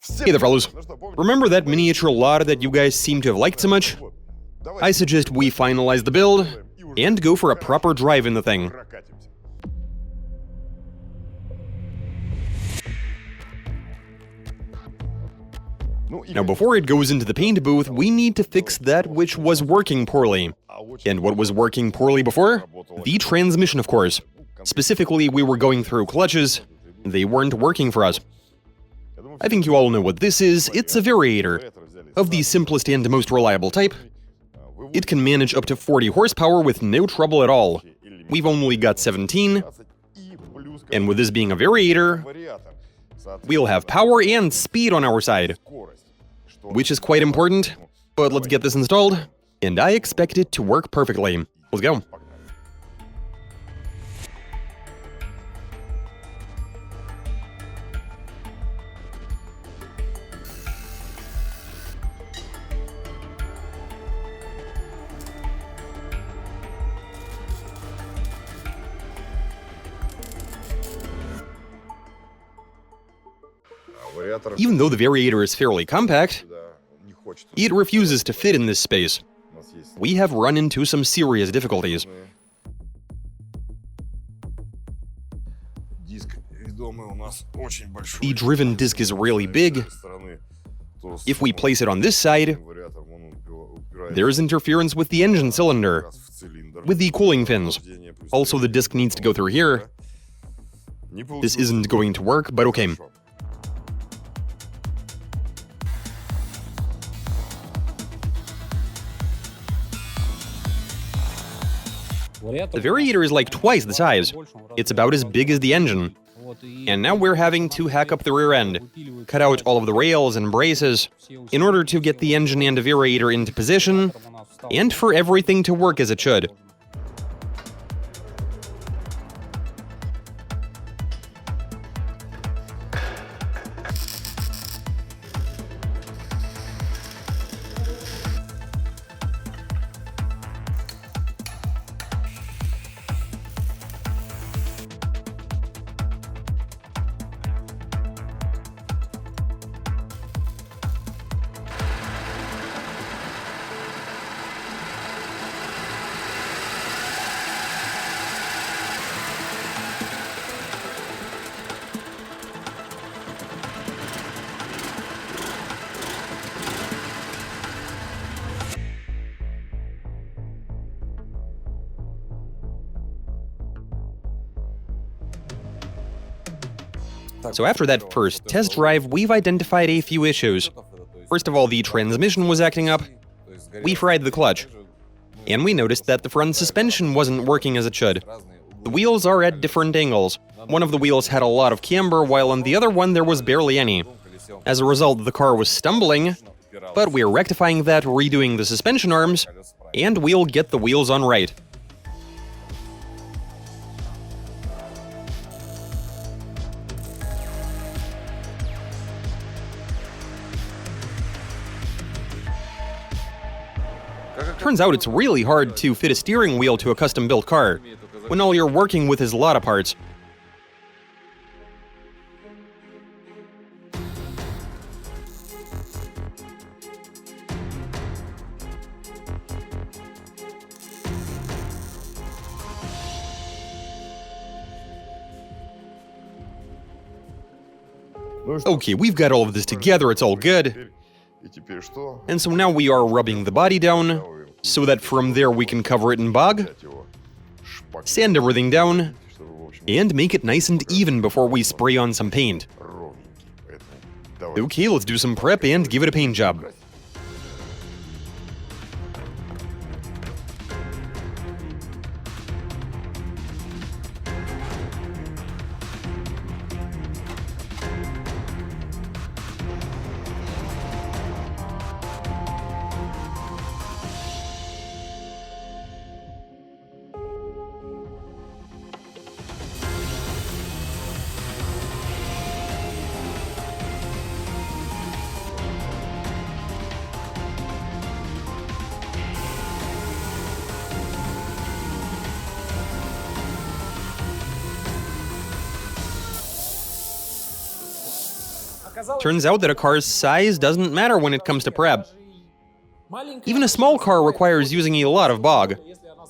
Hey there, fellas. Remember that miniature Lada that you guys seem to have liked so much? I suggest we finalize the build and go for a proper drive in the thing. Now, before it goes into the paint booth, we need to fix that which was working poorly. And what was working poorly before? The transmission, of course. Specifically, we were going through clutches. They weren't working for us. I think you all know what this is. It's a Variator, of the simplest and most reliable type. It can manage up to 40 horsepower with no trouble at all. We've only got 17, and with this being a Variator, we'll have power and speed on our side, which is quite important. But let's get this installed, and I expect it to work perfectly. Let's go. Even though the Variator is fairly compact, it refuses to fit in this space. We have run into some serious difficulties. The driven disc is really big. If we place it on this side, there's interference with the engine cylinder, with the cooling fins. Also, the disc needs to go through here. This isn't going to work, but okay. The Variator is like twice the size. It's about as big as the engine. And now we're having to hack up the rear end, cut out all of the rails and braces, in order to get the engine and the Variator into position, and for everything to work as it should. So after that first test drive, we've identified a few issues. First of all, the transmission was acting up. We fried the clutch. And we noticed that the front suspension wasn't working as it should. The wheels are at different angles. One of the wheels had a lot of camber, while on the other one there was barely any. As a result, the car was stumbling, but we're rectifying that, redoing the suspension arms, and we'll get the wheels on right. Turns out it's really hard to fit a steering wheel to a custom-built car, when all you're working with is Lada parts. Okay, we've got all of this together, it's all good. And so now we are rubbing the body down, so that from there we can cover it in bog, sand everything down, and make it nice and even before we spray on some paint. Okay, let's do some prep and give it a paint job. Turns out that a car's size doesn't matter when it comes to prep. Even a small car requires using a lot of bog,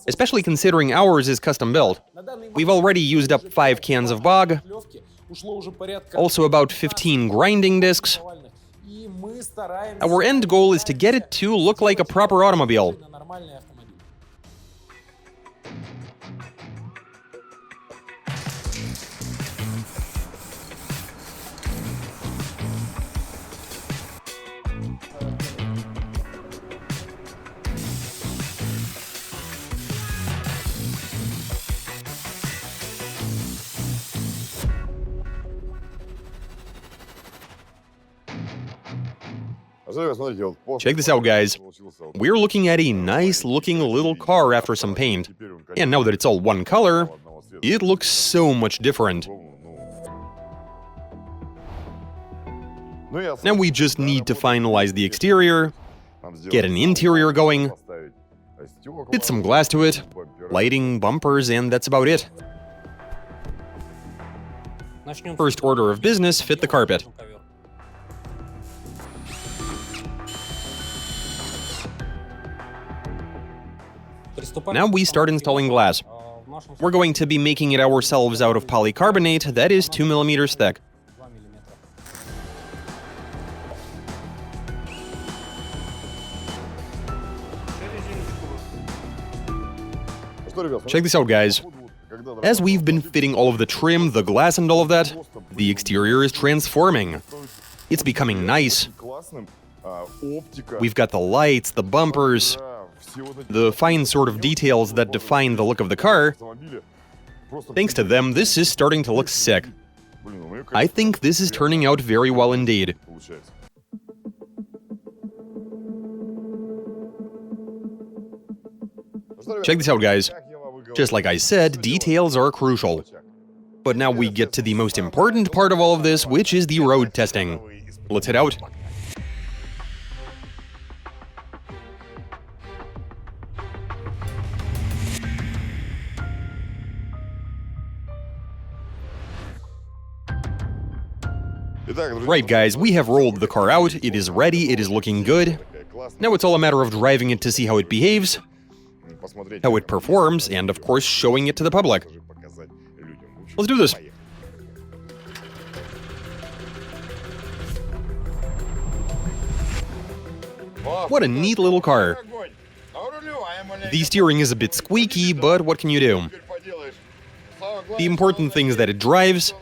especially considering ours is custom built. We've already used up 5 cans of bog, also about 15 grinding discs. Our end goal is to get it to look like a proper automobile. Check this out, guys. We're looking at a nice-looking little car after some paint. And now that it's all one color, it looks so much different. Now we just need to finalize the exterior, get an interior going, fit some glass to it, lighting, bumpers, and that's about it. First order of business, fit the carpet. Now we start installing glass. We're going to be making it ourselves out of polycarbonate that is 2 millimeters thick. Check this out, guys. As we've been fitting all of the trim, the glass and all of that, the exterior is transforming. It's becoming nice. We've got the lights, the bumpers, the fine sort of details that define the look of the car. Thanks to them, this is starting to look sick. I think this is turning out very well indeed. Check this out, guys. Just like I said, details are crucial. But now we get to the most important part of all of this, which is the road testing. Let's head out. Right, guys, we have rolled the car out, it is ready, it is looking good. Now it's all a matter of driving it to see how it behaves, how it performs, and of course showing it to the public. Let's do this. What a neat little car. The steering is a bit squeaky, but what can you do? The important thing is that it drives.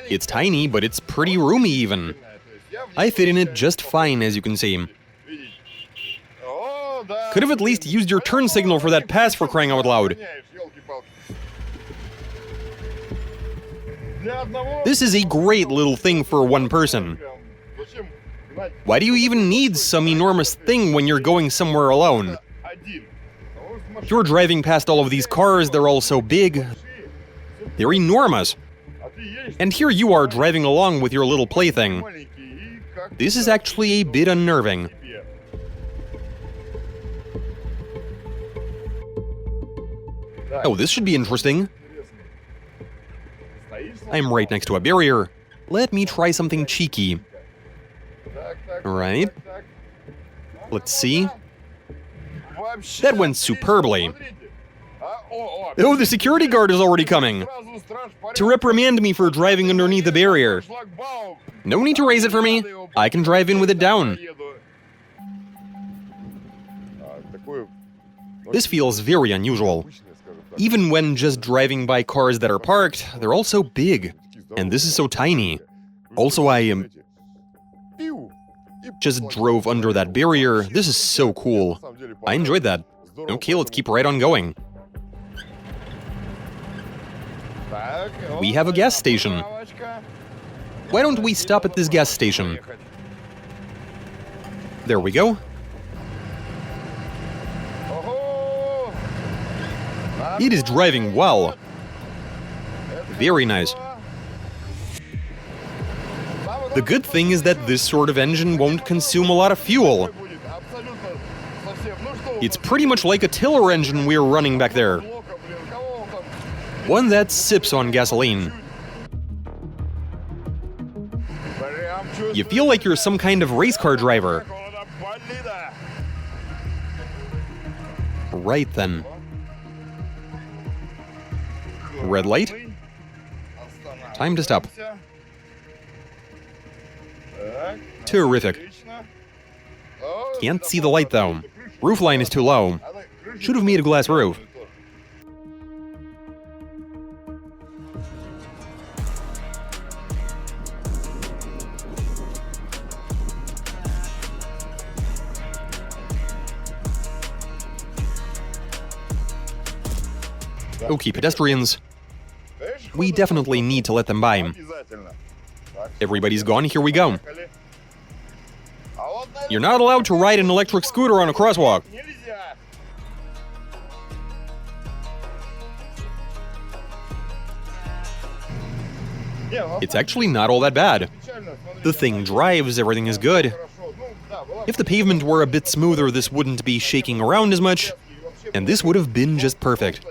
It's tiny, but it's pretty roomy even. I fit in it just fine, as you can see. Could have at least used your turn signal for that pass, for crying out loud. This is a great little thing for one person. Why do you even need some enormous thing when you're going somewhere alone? You're driving past all of these cars, they're all so big. They're enormous. And here you are driving along with your little plaything. This is actually a bit unnerving. Oh, this should be interesting. I'm right next to a barrier. Let me try something cheeky. Right. Let's see. That went superbly. Oh, the security guard is already coming to reprimand me for driving underneath the barrier. No need to raise it for me. I can drive in with it down. This feels very unusual. Even when just driving by cars that are parked, they're all so big. And this is so tiny. Also, I just drove under that barrier. This is so cool. I enjoyed that. Okay, let's keep right on going. We have a gas station. Why don't we stop at this gas station? There we go. It is driving well. Very nice. The good thing is that this sort of engine won't consume a lot of fuel. It's pretty much like a tiller engine we're running back there. One that sips on gasoline. You feel like you're some kind of race car driver. Right then. Red light. Time to stop. Terrific. Can't see the light though. Roof line is too low. Should have made a glass roof. Okay, pedestrians. We definitely need to let them by. Everybody's gone, here we go. You're not allowed to ride an electric scooter on a crosswalk. It's actually not all that bad. The thing drives, everything is good. If the pavement were a bit smoother, this wouldn't be shaking around as much, and this would have been just perfect.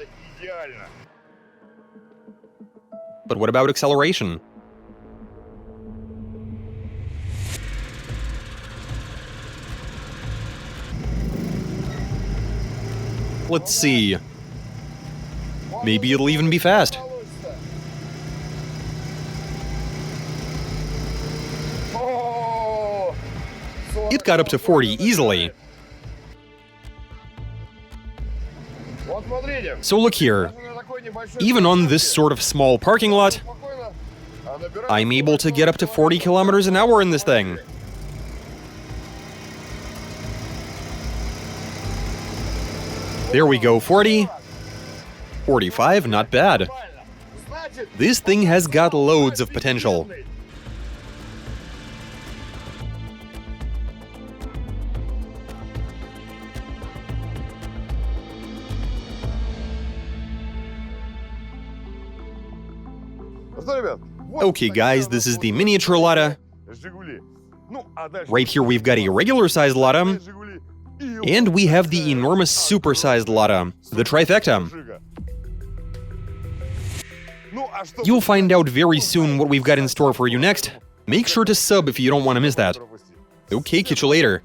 But what about acceleration? Let's see. Maybe it'll even be fast. It got up to 40 easily. So look here. Even on this sort of small parking lot, I'm able to get up to 40 kilometers an hour in this thing. There we go, 40. 45, not bad. This thing has got loads of potential. Okay guys, this is the miniature Lada. Right here we've got a regular-sized Lada. And we have the enormous super-sized Lada, the trifecta. You'll find out very soon what we've got in store for you next. Make sure to sub if you don't want to miss that. Okay, catch you later.